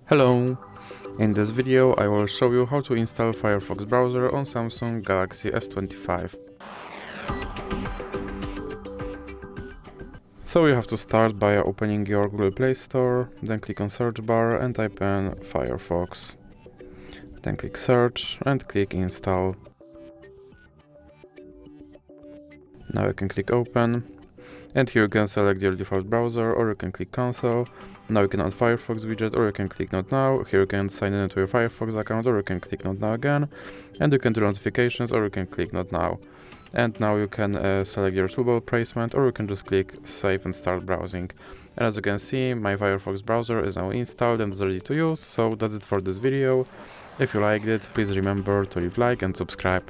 Hello! In this video I will show you how to install Firefox browser on Samsung Galaxy S25. So you have to start by opening your Google Play Store, then click on search bar and type in Firefox. Then click search and click install. Now you can click open. And here you can select your default browser, or you can click cancel. Now you can add Firefox widget, or you can click not now. Here you can sign in to your Firefox account, or you can click not now again. And you can do notifications, or you can click not now. And now you can select your toolbar placement, or you can just click save and start browsing. And as you can see, my Firefox browser is now installed and is ready to use. So that's it for this video. If you liked it, please remember to leave like and subscribe.